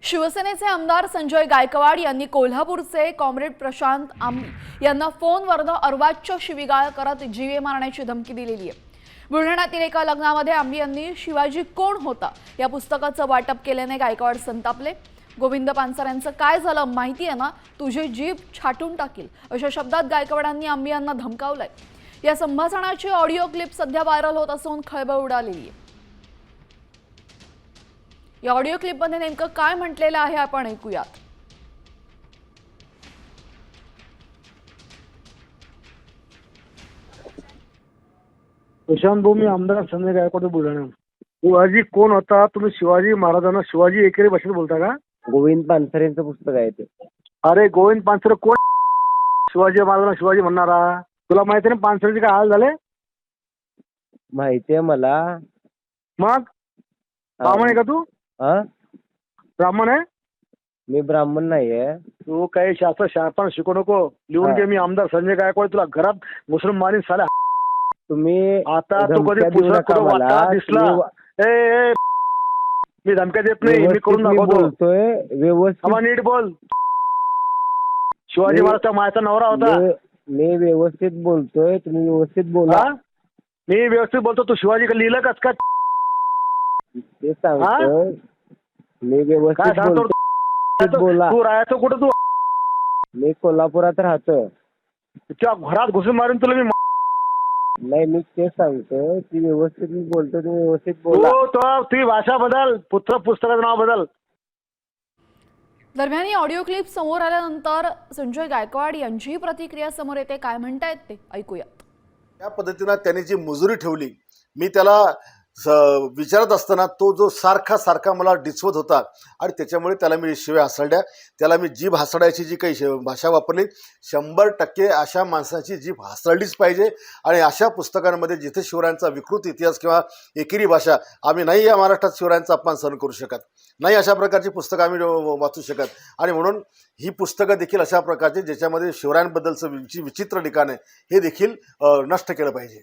शिवसेनेचे आमदार संजय गायकवाड यांनी कोल्हापूरचे कॉम्रेड प्रशांत आंबी यांना फोनवरून अर्वाच्य शिवीगाळ करत जीवे मारण्याची धमकी दिलेली आहे। बुलढाण्यातील एका लग्नामध्ये आंबी यांनी शिवाजी कोण होता या पुस्तकाचं वाटप केल्याने गायकवाड संतापले। गोविंद पानसरेंचं काय झालं माहिती आहे ना, तुझी जीभ छाटून टाकील अशा शब्दात गायकवाडांनी आंबी यांना धमकावलंय। या संभाषणाची ऑडिओ क्लिप सध्या व्हायरल होत असून खळबळ उडालेली आहे। या ऑडिओ क्लिपमध्ये नेमकं काय म्हटलेलं आहे आपण ऐकूयात। प्रशांत भाऊ, मी आमदार संजय गायकवाड बुलढाणा। शिवाजी कोण होता? तुम्ही शिवाजी महाराजांना शिवाजी एकेरी भाषेत बोलता का? गोविंद पानसरेंचं पुस्तक आहे ते। अरे गोविंद पानसरे कोण? शिवाजी महाराजांना शिवाजी म्हणणारा? तुला माहिती आहे ना पानसरेचे काय हाल झाले? माहिती आहे मला। मग ब्राह्मण आहे का तू? हा, ब्राह्मण आहे? मी ब्राह्मण नाहीये। तू काही शास्त्र शिकू नको। लिहून घे, मी आमदार संजय गायकवाड तुला घरात घुसून मारीन साला। तुम्ही आता तू कधी धमक्या देऊ पुस्तक नका कुठं मला। वाटला दिसला? ए मी धमक्या देत नाही, मी करून व्यवस्थित दाखवतो। बोलतोय व्यवस्थित। आम्हा नीट बोल। शिवाजी महाराजचा मायाचा नवरा होता। मी व्यवस्थित बोलतोय, तुम्ही व्यवस्थित बोला। हा? मी व्यवस्थित बोलतो, तू शिवाजी लिहिलं कस का? ते सांगतोय मी काय व्यवस्थित सांगतो? बोलतोय, बोला। तू राहायचं कुठं? तू मी कोल्हापुरात राहतो। त्या घरात घुसून मारून तुला मी नाही, मी ते सांगतोय की व्यवस्थित मी बोलतोय, तुम्ही व्यवस्थित बोला। तुझी भाषा बदल, पुस्तकाचं नाव बदल। दरम्यान ही ऑडिओ क्लिप समोर आल्यानंतर संजय गायकवाड यांची प्रतिक्रिया समोर येते। काय म्हणतायत ते ऐकूयात। या पद्धतीने त्यांनी जी मजुरी ठेवली, मी त्याला विचारत असताना तो जो सारखा मला डिचवत होता आणि त्याच्यामुळे त्याला मी शिव्या हासडल्या। त्याला मी जीभ हासडायची जी काही भाषा वापरली, 100% अशा माणसाची जीभ हासडलीच पाहिजे। आणि अशा पुस्तकांमध्ये जिथे शिवरायांचा विकृत इतिहास किंवा एकेरी भाषा, आम्ही नाही या महाराष्ट्रात शिवरायांचा अपमान सहन करू शकत नाही। अशा प्रकारची पुस्तकं आम्ही वाचू शकत। आणि म्हणून ही पुस्तकं देखील अशा प्रकारची ज्याच्यामध्ये शिवरायांबद्दलचं विचित्र ठिकाण आहे हे देखील नष्ट केलं पाहिजे।